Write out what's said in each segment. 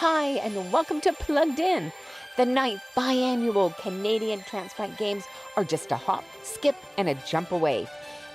Hi, and welcome to Plugged In. The 9th biannual Canadian Transplant Games are just a hop, skip, and a jump away.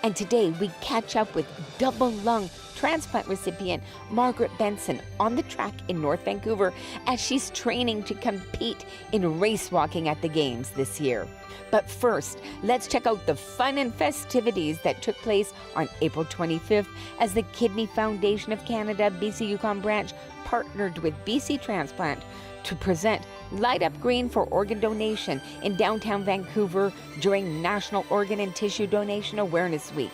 And today we catch up with double lung transplant recipient Margaret Benson on the track in North Vancouver as she's training to compete in race walking at the Games this year. But first, let's check out the fun and festivities that took place on April 25th as the Kidney Foundation of Canada BC Yukon branch partnered with BC Transplant to present Light Up Green for organ donation in downtown Vancouver during National Organ and Tissue Donation Awareness Week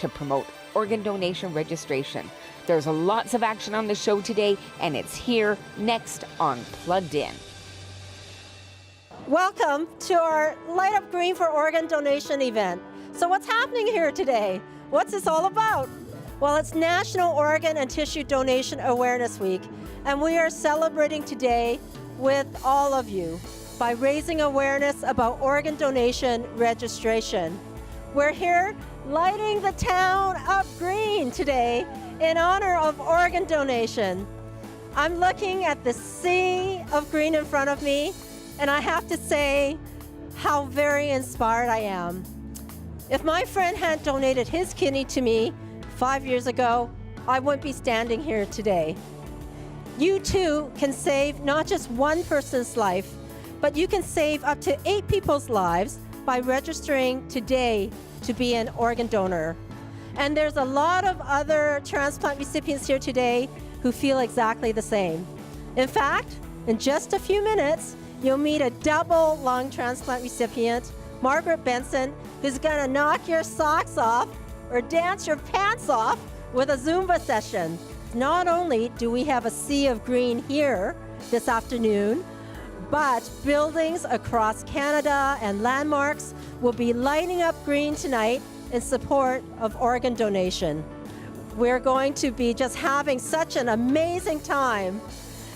to promote organ donation registration. There's lots of action on the show today, and it's here next on Plugged In. Welcome to our Light Up Green for organ donation event. So what's happening here today? What's this all about? Well, it's National Organ and Tissue Donation Awareness Week, and we are celebrating today with all of you by raising awareness about organ donation registration. We're here lighting the town up green today in honor of organ donation. I'm looking at the sea of green in front of me, and I have to say how very inspired I am. If my friend hadn't donated his kidney to me 5 years ago, I wouldn't be standing here today. You too can save not just one person's life, but you can save up to 8 people's lives by registering today to be an organ donor. And there's a lot of other transplant recipients here today who feel exactly the same. In fact, in just a few minutes, you'll meet a double lung transplant recipient, Margaret Benson, who's gonna knock your socks off or dance your pants off with a Zumba session. Not only do we have a sea of green here this afternoon, but buildings across Canada and landmarks will be lighting up green tonight in support of organ donation. We're going to be just having such an amazing time.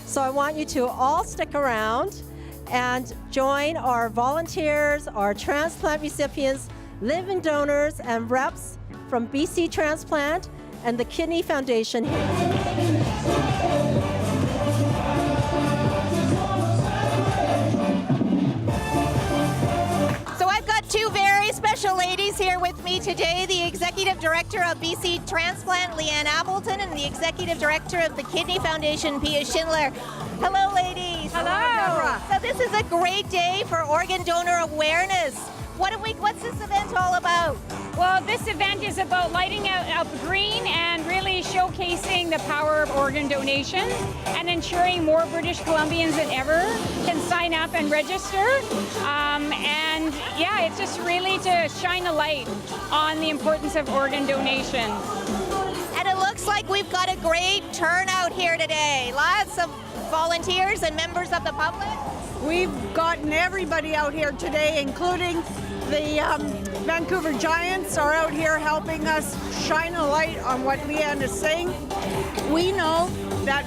So I want you to all stick around and join our volunteers, our transplant recipients, living donors, and reps from BC Transplant and the Kidney Foundation. So I've got two very special ladies here with me today, the Executive Director of BC Transplant, Leanne Appleton, and the Executive Director of the Kidney Foundation, Pia Schindler. Hello, ladies. Hello. So this is a great day for organ donor awareness. What's this event all about? Well, this event is about lighting up green and really showcasing the power of organ donation and ensuring more British Columbians than ever can sign up and register. And yeah, it's just really to shine a light on the importance of organ donation. And it looks like we've got a great turnout here today. Lots of volunteers and members of the public. We've gotten everybody out here today, including the Vancouver Giants are out here helping us shine a light on what Leanne is saying. We know that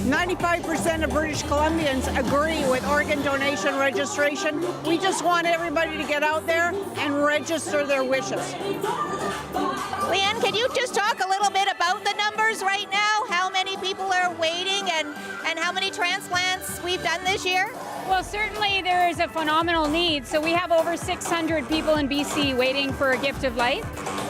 95% of British Columbians agree with organ donation registration. We just want everybody to get out there and register their wishes. Leanne, can you just talk a little bit about the numbers right now? How many people are waiting and how many transplants we've done this year? Well, certainly there is a phenomenal need. So we have over 600 people in BC waiting for a gift of life.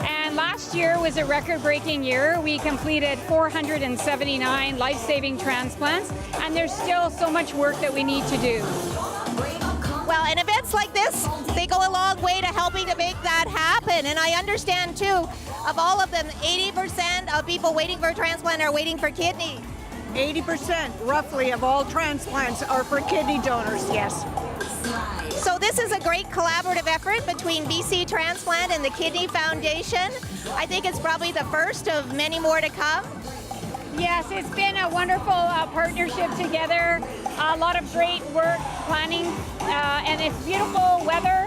And last year was a record-breaking year. We completed 479 life-saving transplants, and there's still so much work that we need to do. Well, and events like this, they go a long way to helping to make that happen. And I understand, too, of all of them, 80% of people waiting for a transplant are waiting for kidney. 80% roughly of all transplants are for kidney donors, yes. So this is a great collaborative effort between BC Transplant and the Kidney Foundation. I think it's probably the first of many more to come. Yes, it's been a wonderful partnership together. A lot of great work planning, and it's beautiful weather.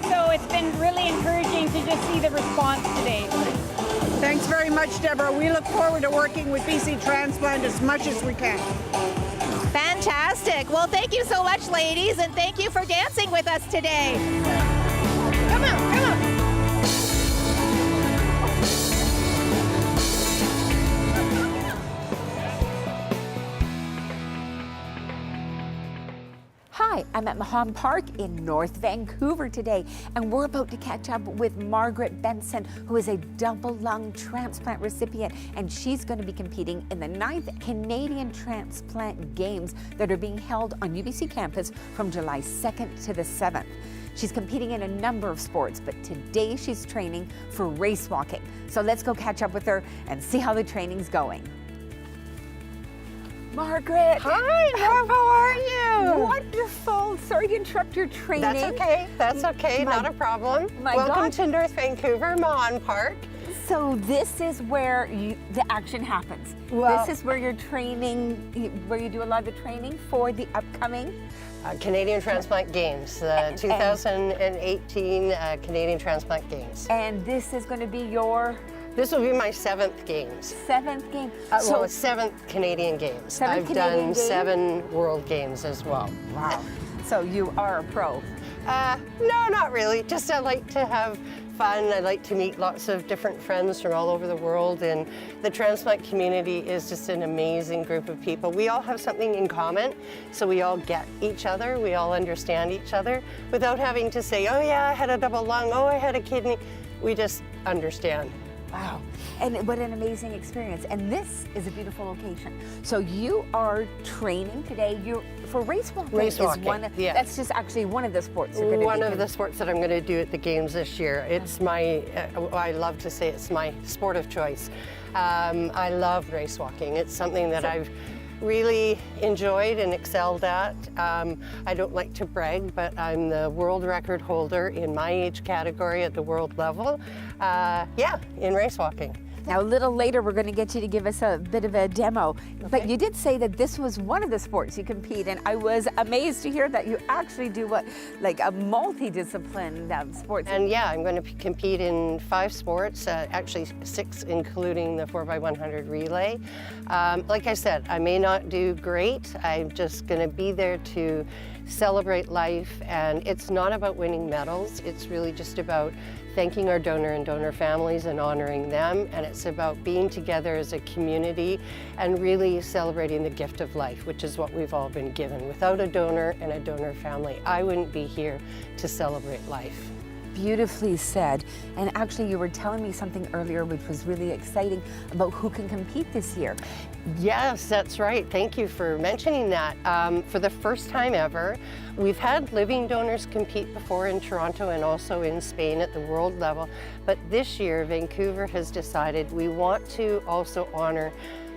So it's been really encouraging to just see the response today. Thanks very much, Deborah. We look forward to working with BC Transplant as much as we can. Fantastic. Well, thank you so much, ladies, and thank you for dancing with us today. Come on, come on. Hi, I'm at Mahon Park in North Vancouver today, and we're about to catch up with Margaret Benson, who is a double lung transplant recipient, and she's going to be competing in the 9th Canadian Transplant Games that are being held on UBC campus from July 2nd to the 7th. She's competing in a number of sports, but today she's training for race walking. So let's go catch up with her and see how the training's going. Margaret. Hi, Norv, how are you? Wonderful. Sorry to interrupt your training. That's okay, not a problem. Welcome to North Vancouver, Mahon Park. So this is where the action happens. Well, this is where you're training, where you do a lot of the training for the upcoming Canadian Transplant Games, the 2018 Canadian Transplant Games. And this is going to be your... This will be my 7th Games. 7th game. Well, 7th Canadian Games. I've done 7 World Games as well. Wow. So you are a pro. No, not really. Just I like to have fun. I like to meet lots of different friends from all over the world, and the transplant community is just an amazing group of people. We all have something in common, so we all get each other, we all understand each other without having to say, oh yeah, I had a double lung, oh I had a kidney. We just understand. Wow, and what an amazing experience. And this is a beautiful location. So you are training today for race walking. Race walking, yeah. That's just actually one of the sports you're going to One of the sports that I'm going to do at the Games this year. It's my, I love to say it's my sport of choice. I love race walking. It's something that I've really enjoyed and excelled at. I don't like to brag, but I'm the world record holder in my age category at the world level. Yeah, in race walking. Now, a little later, we're going to get you to give us a bit of a demo. Okay. But you did say that this was one of the sports you compete in. I was amazed to hear that you actually do like a multidiscipline sports. And yeah, I'm going to compete in 5 sports, actually 6, including the 4x100 relay. Like I said, I may not do great. I'm just going to be there to celebrate life, and it's not about winning medals. It's really just about thanking our donor and donor families and honoring them, and it's about being together as a community and really celebrating the gift of life, which is what we've all been given. Without a donor and a donor family, I wouldn't be here to celebrate life. Beautifully said. And actually, you were telling me something earlier which was really exciting about who can compete this year. Yes, that's right. Thank you for mentioning that. For the first time ever, we've had living donors compete before in Toronto and also in Spain at the world level. But this year, Vancouver has decided we want to also honor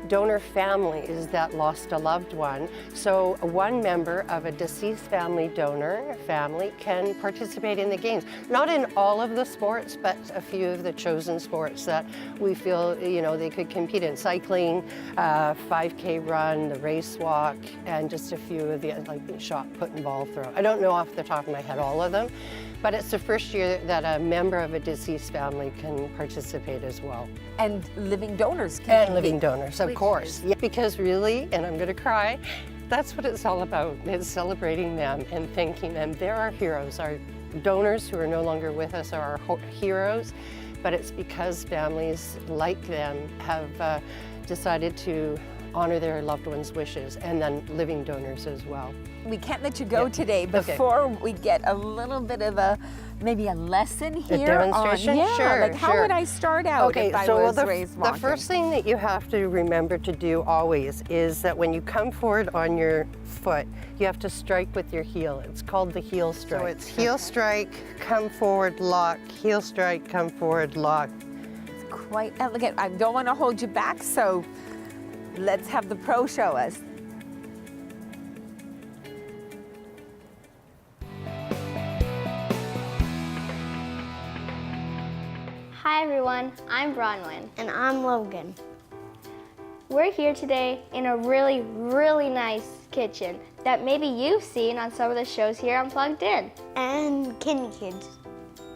donor families that lost a loved one. So one member of a deceased family donor family can participate in the games. Not in all of the sports, but a few of the chosen sports that we feel, you know, they could compete in. Cycling, 5K run, the race walk, and just a few of the like shot, put, and ball throw. I don't know off the top of my head all of them, but it's the first year that a member of a deceased family can participate as well. And living donors can. And living donors, of course. Yeah, because really, and I'm going to cry, that's what it's all about. It's celebrating them and thanking them. They're our heroes. Our donors who are no longer with us are our heroes, but it's because families like them have decided to honor their loved ones' wishes, and then living donors as well. We can't let you go today before we get a little bit of maybe a lesson here. A demonstration? Sure, like how would I start out if I was raised walking? The first thing that you have to remember to do always is that when you come forward on your foot, you have to strike with your heel. It's called the heel strike. So it's heel strike, come forward, lock, heel strike, come forward, lock. It's quite elegant. I don't want to hold you back, so let's have the pro show us. Hi everyone, I'm Bronwyn. And I'm Logan. We're here today in a really, really nice kitchen that maybe you've seen on some of the shows here on Plugged In. And Kidney Kids.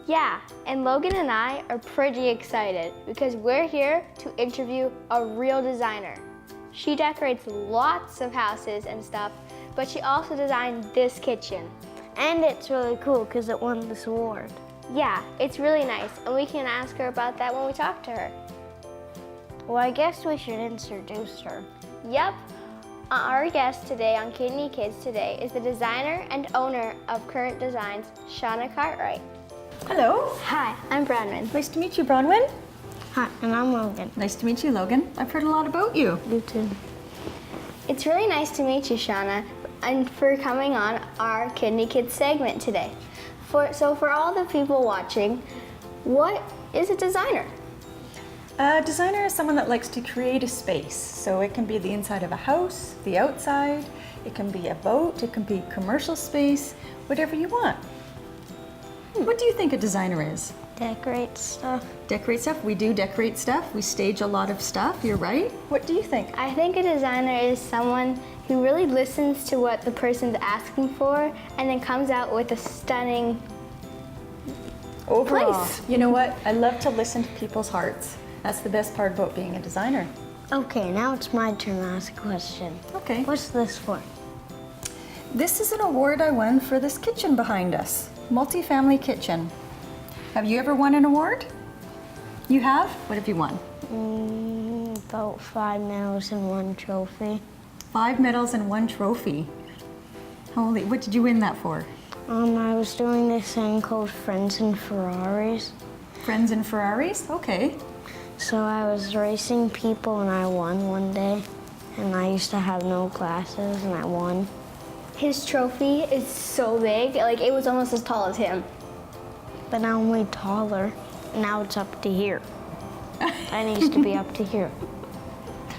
Yeah, and Logan and I are pretty excited because we're here to interview a real designer. She decorates lots of houses and stuff, but she also designed this kitchen. And it's really cool because it won this award. Yeah, it's really nice, and we can ask her about that when we talk to her. Well, I guess we should introduce her. Yep. Our guest today on Kidney Kids Today is the designer and owner of Current Designs, Shauna Cartwright. Hello. Hi, I'm Bronwyn. Nice to meet you, Bronwyn. Hi, and I'm Logan. Nice to meet you, Logan. I've heard a lot about you. You too. It's really nice to meet you, Shauna, and for coming on our Kidney Kids segment today. So for all the people watching, what is a designer? A designer is someone that likes to create a space. So it can be the inside of a house, the outside, it can be a boat, it can be commercial space, whatever you want. What do you think a designer is? Decorate stuff. Decorate stuff? We do decorate stuff. We stage a lot of stuff. You're right. What do you think? I think a designer is someone who really listens to what the person's asking for and then comes out with a stunning Overall, place. you know what? I love to listen to people's hearts. That's the best part about being a designer. Okay, now it's my turn to ask a question. Okay. What's this for? This is an award I won for this kitchen behind us. Multi-family kitchen. Have you ever won an award? You have? What have you won? About 5 medals and 1 trophy. 5 medals and 1 trophy. Holy, what did you win that for? I was doing this thing called Friends and Ferraris. Friends and Ferraris? Okay. So I was racing people and I won one day. And I used to have no glasses and I won. His trophy is so big, like it was almost as tall as him. But now I'm way taller. Now it's up to here. And it used to be up to here.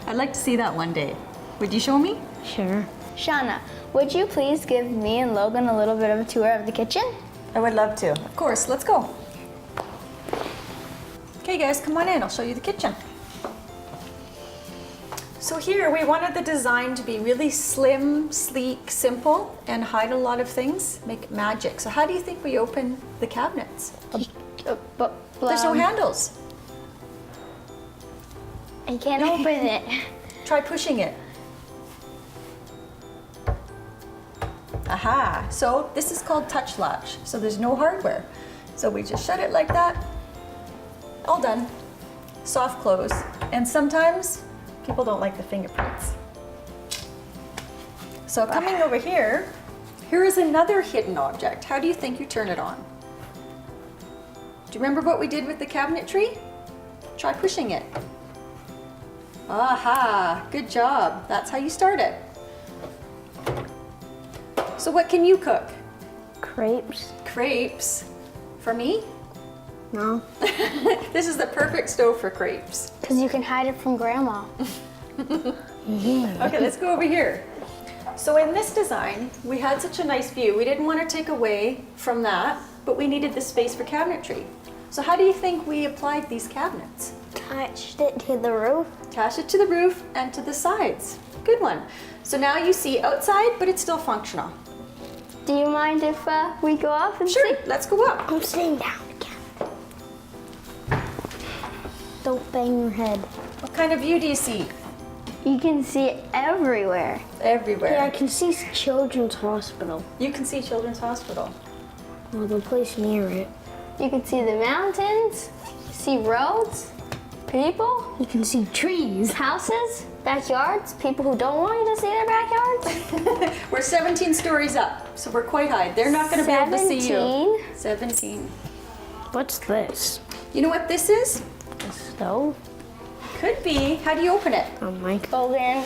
I'd like to see that one day. Would you show me? Sure. Shauna, would you please give me and Logan a little bit of a tour of the kitchen? I would love to. Of course, let's go. Okay guys, come on in, I'll show you the kitchen. So here we wanted the design to be really slim, sleek, simple, and hide a lot of things, make magic. So how do you think we open the cabinets? There's no handles. I can't open it. Try pushing it. Aha, so this is called touch latch. So there's no hardware. So we just shut it like that. All done. Soft close. And sometimes people don't like the fingerprints. So coming over here, here is another hidden object. How do you think you turn it on? Do you remember what we did with the cabinetry? Try pushing it. Aha, good job. That's how you start it. So what can you cook? Crepes? Crepes. For me? No. This is the perfect stove for crepes. Because you can hide it from Grandma. Okay, let's go over here. So in this design, we had such a nice view. We didn't want to take away from that, but we needed the space for cabinetry. So how do you think we applied these cabinets? Attached it to the roof. Attach it to the roof and to the sides. Good one. So now you see outside, but it's still functional. Do you mind if we go up and Sure, see? let's go up. I'm sitting down again. Don't bang your head. What kind of view do you see? You can see it everywhere. Everywhere. Yeah, I can see Children's Hospital. You can see Children's Hospital. Well, the place near it. You can see the mountains, see roads, people, You can see trees. houses, backyards, people who don't want you to see their backyards. We're 17 stories up, so we're quite high. They're not going to be able to see you. 17. What's this? You know what this is? A stove? Could be. How do you open it? A mic. Logan,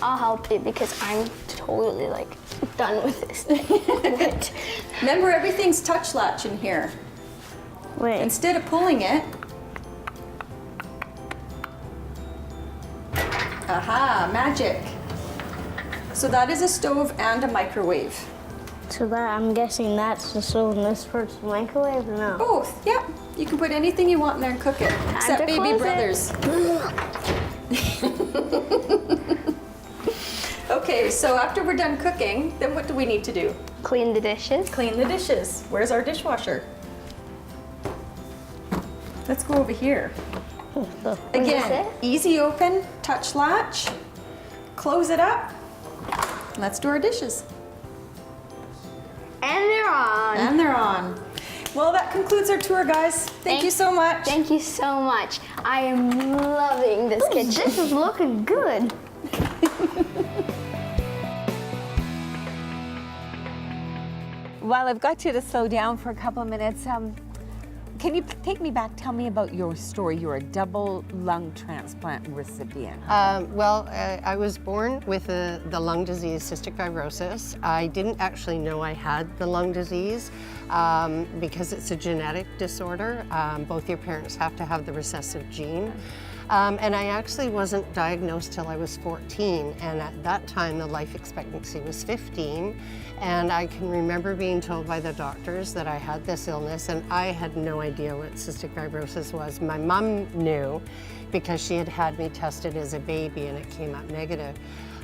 I'll help you because I'm totally like done with this. Remember, everything's touch latch in here. Wait. Instead of pulling it, aha, magic. So that is a stove and a microwave. So that, I'm guessing that's the stove and this part's the microwave, or no? Both, yep. You can put anything you want in there and cook it. Except to Baby close it. Brothers. Okay, so after we're done cooking, then what do we need to do? Clean the dishes. Clean the dishes. Where's our dishwasher? Let's go over here. Again, it? easy open, touch latch, close it up. Let's do our dishes. And they're on. And they're on. Well, that concludes our tour, guys. Thank you so much. Thank you so much. I am loving this kitchen. This is looking good. While I've got you to slow down for a couple of minutes, can you take me back? Tell me about your story. You're a double lung transplant recipient. I was born with the lung disease, cystic fibrosis. I didn't actually know I had the lung disease because it's a genetic disorder. Both your parents have to have the recessive gene. And I actually wasn't diagnosed till I was 14, and at that time the life expectancy was 15. And I can remember being told by the doctors that I had this illness, and I had no idea what cystic fibrosis was. My mom knew because she had had me tested as a baby and it came up negative.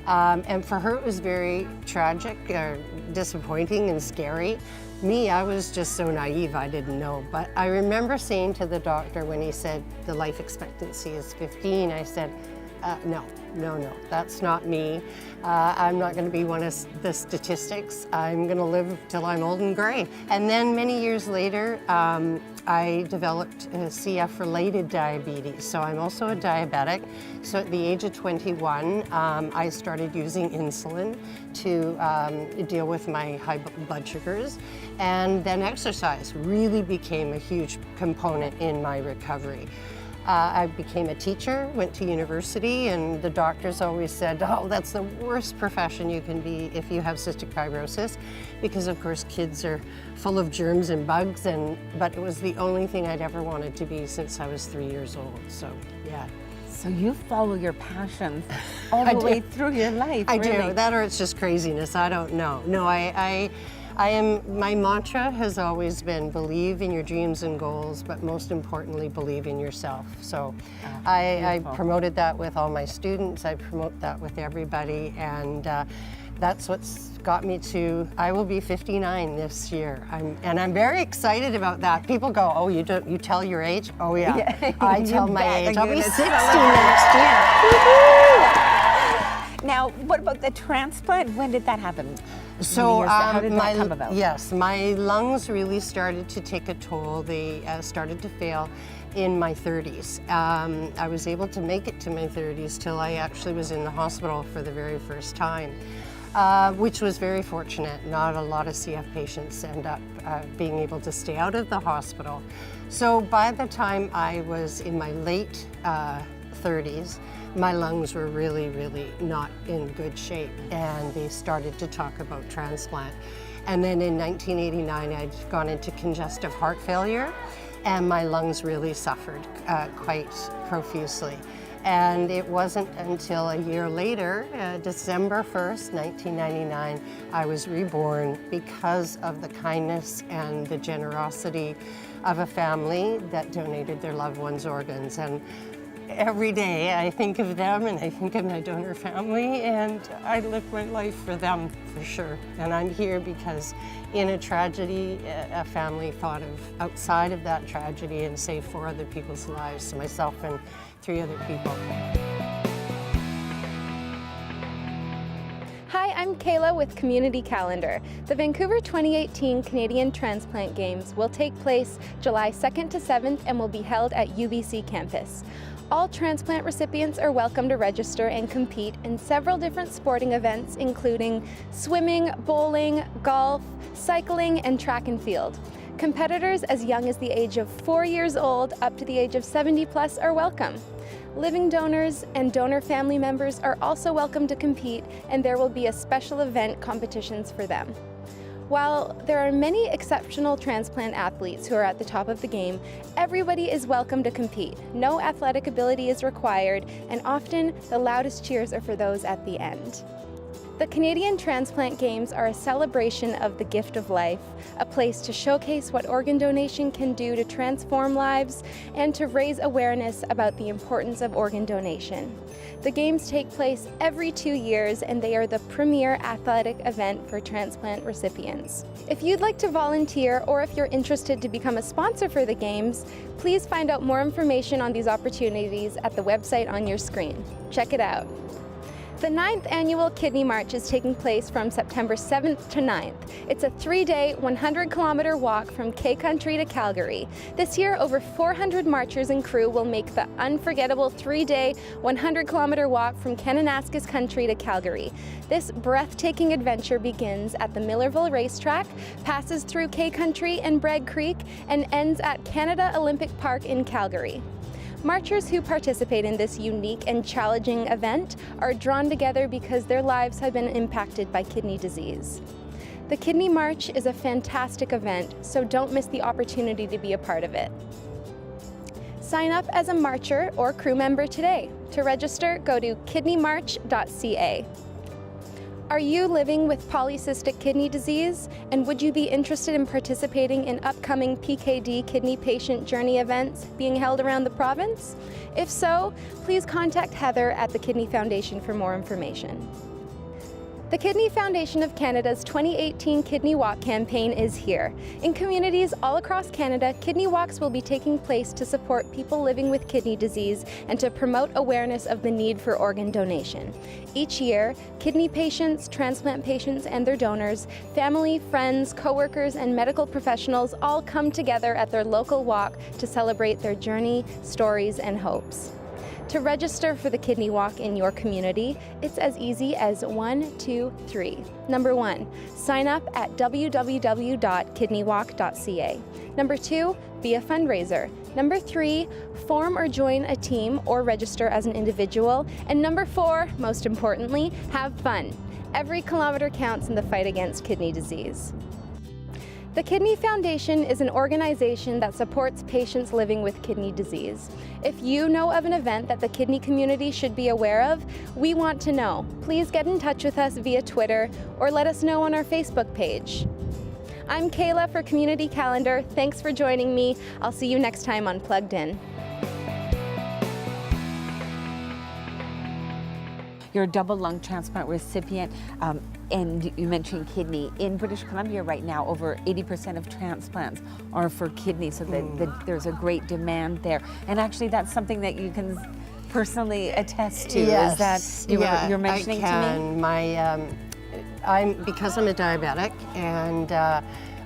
And for her it was very tragic, disappointing and scary. Me, I was just so naive, I didn't know. But I remember saying to the doctor when he said the life expectancy is 15, I said, no, that's not me. I'm not going to be one of the statistics. I'm going to live till I'm old and gray. And then many years later, I developed CF-related diabetes. So I'm also a diabetic. So at the age of 21, I started using insulin to deal with my high blood sugars. And then exercise really became a huge component in my recovery. I became a teacher, went to university, and the doctors always said, oh, that's the worst profession you can be if you have cystic fibrosis, because of course kids are full of germs and bugs, but it was the only thing I'd ever wanted to be since I was 3 years old, so yeah. So you follow your passions all the way through your life, I really. do, that or it's just craziness, I don't know. No, my mantra has always been believe in your dreams and goals, but most importantly, believe in yourself. So I promoted that with all my students, I promote that with everybody, and that's what's got me to, I will be 59 this year. I'm very excited about that. People go, oh, you tell your age? Oh yeah, I tell my age. I'll be 60 next year. Now, what about the transplant? When did that happen? So how did that come about? Yes, my lungs really started to take a toll. They started to fail in my 30s. I was able to make it to my 30s till I actually was in the hospital for the very first time, which was very fortunate. Not a lot of CF patients end up being able to stay out of the hospital. So by the time I was in my late 30s, my lungs were really, really not in good shape, and they started to talk about transplant. And then in 1989, I'd gone into congestive heart failure, and my lungs really suffered quite profusely. And it wasn't until a year later, December 1st, 1999, I was reborn because of the kindness and the generosity of a family that donated their loved ones' organs. And every day I think of them and I think of my donor family, and I live my life for them for sure. And I'm here because in a tragedy, a family thought of outside of that tragedy and saved 4 other people's lives, so myself and 3 other people. Hi, I'm Kayla with Community Calendar. The Vancouver 2018 Canadian Transplant Games will take place July 2nd to 7th and will be held at UBC campus. All transplant recipients are welcome to register and compete in several different sporting events, including swimming, bowling, golf, cycling, and track and field. Competitors as young as the age of 4 years old up to the age of 70 plus are welcome. Living donors and donor family members are also welcome to compete, and there will be a special event competitions for them. While there are many exceptional transplant athletes who are at the top of the game, everybody is welcome to compete. No athletic ability is required, and often the loudest cheers are for those at the end. The Canadian Transplant Games are a celebration of the gift of life, a place to showcase what organ donation can do to transform lives and to raise awareness about the importance of organ donation. The Games take place every 2 years, and they are the premier athletic event for transplant recipients. If you'd like to volunteer, or if you're interested to become a sponsor for the Games, please find out more information on these opportunities at the website on your screen. Check it out. The 9th annual Kidney March is taking place from September 7th to 9th. It's a 3-day, 100-kilometer walk from K-Country to Calgary. This year, over 400 marchers and crew will make the unforgettable 3-day, 100-kilometer walk from Kananaskis Country to Calgary. This breathtaking adventure begins at the Millerville Racetrack, passes through K-Country and Bragg Creek, and ends at Canada Olympic Park in Calgary. Marchers who participate in this unique and challenging event are drawn together because their lives have been impacted by kidney disease. The Kidney March is a fantastic event, so don't miss the opportunity to be a part of it. Sign up as a marcher or crew member today. To register, go to kidneymarch.ca. Are you living with polycystic kidney disease? And would you be interested in participating in upcoming PKD kidney patient journey events being held around the province? If so, please contact Heather at the Kidney Foundation for more information. The Kidney Foundation of Canada's 2018 Kidney Walk campaign is here. In communities all across Canada, kidney walks will be taking place to support people living with kidney disease and to promote awareness of the need for organ donation. Each year, kidney patients, transplant patients and their donors, family, friends, co-workers and medical professionals all come together at their local walk to celebrate their journey, stories and hopes. To register for the Kidney Walk in your community, it's as easy as 1, 2, 3. Number 1, sign up at www.kidneywalk.ca. Number 2, be a fundraiser. Number 3, form or join a team or register as an individual. And number 4, most importantly, have fun. Every kilometer counts in the fight against kidney disease. The Kidney Foundation is an organization that supports patients living with kidney disease. If you know of an event that the kidney community should be aware of, we want to know. Please get in touch with us via Twitter or let us know on our Facebook page. I'm Kayla for Community Calendar. Thanks for joining me. I'll see you next time on Plugged In. You're a double lung transplant recipient, and you mentioned kidney. In British Columbia right now, over 80% of transplants are for kidney, so there's a great demand there. And actually, that's something that you can personally attest to. Yes. Is that you're mentioning I to me? Because I'm a diabetic, and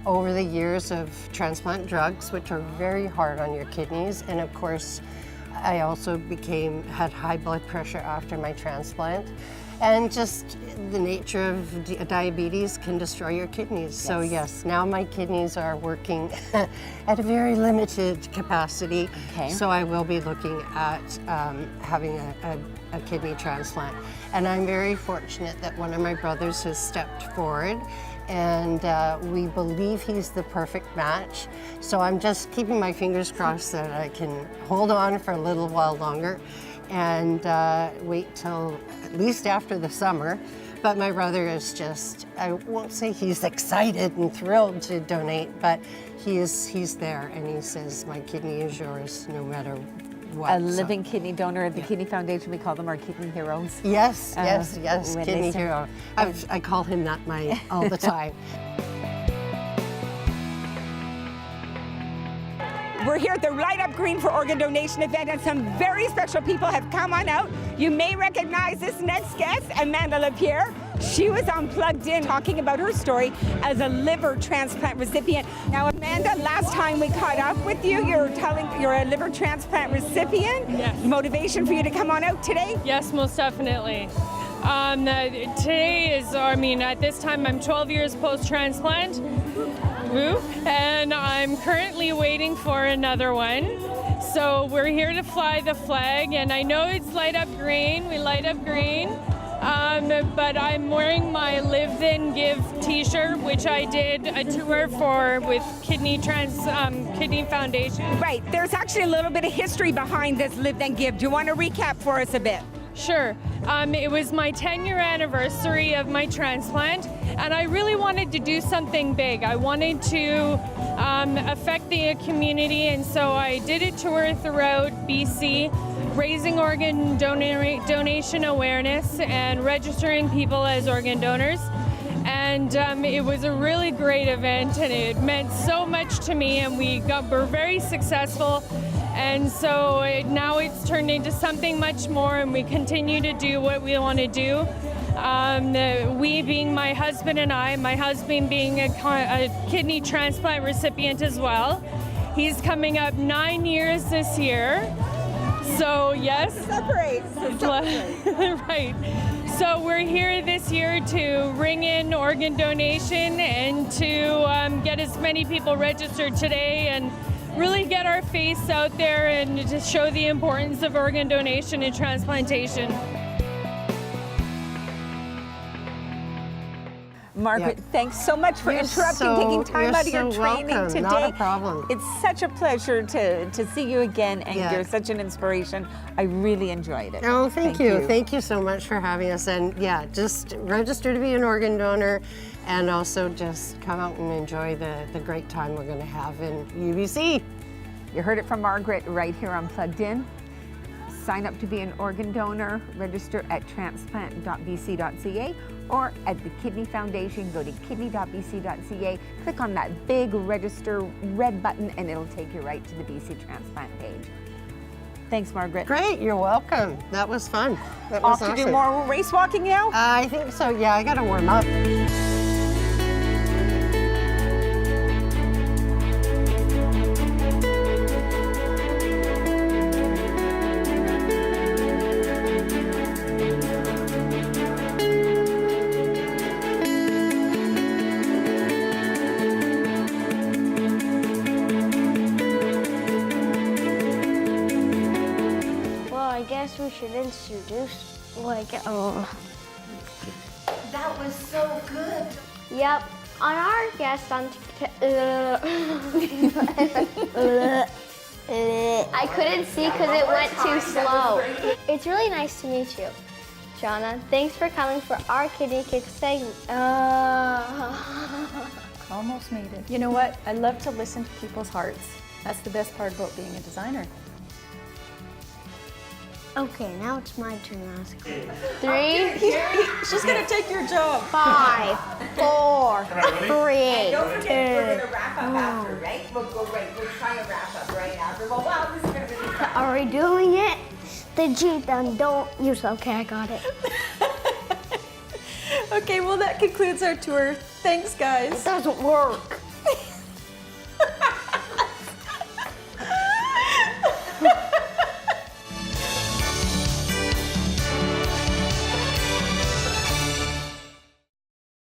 over the years of transplant drugs, which are very hard on your kidneys, and of course, I also had high blood pressure after my transplant, and just the nature of diabetes can destroy your kidneys. Yes. So yes, now my kidneys are working at a very limited capacity. Okay. So I will be looking at having a kidney transplant. And I'm very fortunate that one of my brothers has stepped forward, and we believe he's the perfect match. So I'm just keeping my fingers crossed that I can hold on for a little while longer and wait till at least after the summer. But my brother is just, I won't say he's excited and thrilled to donate, but he's there and he says, my kidney is yours no matter what. A living kidney donor at the Kidney Foundation, we call them our kidney heroes. Yes, yes, kidney hero. I call him that all the time. We're here at the Light Up Green for Organ Donation event, and some very special people have come on out. You may recognize this next guest, Amanda Lapierre. She was on Plugged In talking about her story as a liver transplant recipient. Now, Amanda, last time we caught up with you, you're a liver transplant recipient. Yes. Motivation for you to come on out today? Yes, most definitely. Today is, at this time I'm 12 years post-transplant. Woo. And I'm currently waiting for another one. So we're here to fly the flag, and I know it's Light Up Green, we light up green, but I'm wearing my Live Then Give t-shirt, which I did a tour for with Kidney Foundation. Right, there's actually a little bit of history behind this Live Then Give. Do you want to recap for us a bit? Sure. It was my 10-year anniversary of my transplant, and I really wanted to do something big. I wanted to affect the community, and so I did a tour throughout BC, raising organ donation awareness and registering people as organ donors. And it was a really great event, and it meant so much to me, and we're very successful. And so now it's turned into something much more, and we continue to do what we want to do. We being my husband and I, my husband being a kidney transplant recipient as well. He's coming up 9 years this year. So yes. Separate. Right. So we're here this year to ring in organ donation and to get as many people registered today and really get our face out there and just show the importance of organ donation and transplantation. Margaret, thanks so much for taking time out of your training today. Not a problem. It's such a pleasure to see you again, and you're such an inspiration. I really enjoyed it. Oh, thank you. Thank you so much for having us. And yeah, just register to be an organ donor, and also just come out and enjoy the great time we're going to have in UBC. You heard it from Margaret right here on Plugged In. Sign up to be an organ donor, register at transplant.bc.ca or at the Kidney Foundation. Go to kidney.bc.ca, click on that big register red button, and it'll take you right to the BC Transplant page. Thanks, Margaret. Great, you're welcome. That was fun. That was Off to do awesome. more race walking now? I think so, yeah, I gotta warm up. I guess we should introduce, That was so good. Yep, on our guest on I couldn't see because it went too slow. It's really nice to meet you, Shauna. Thanks for coming for our Kidney Kick segment. Almost made it. You know what? I love to listen to people's hearts. That's the best part about being a designer. Okay, now it's my turn to ask. 3. She's gonna take your job. 5, 4, 3. Don't forget, we're going to wrap up after, right? We'll try and wrap up right after. Well, wow, this is going to be fun. Are we doing it? The G then don't use. Okay, I got it. Okay, well that concludes our tour. Thanks, guys. It doesn't work.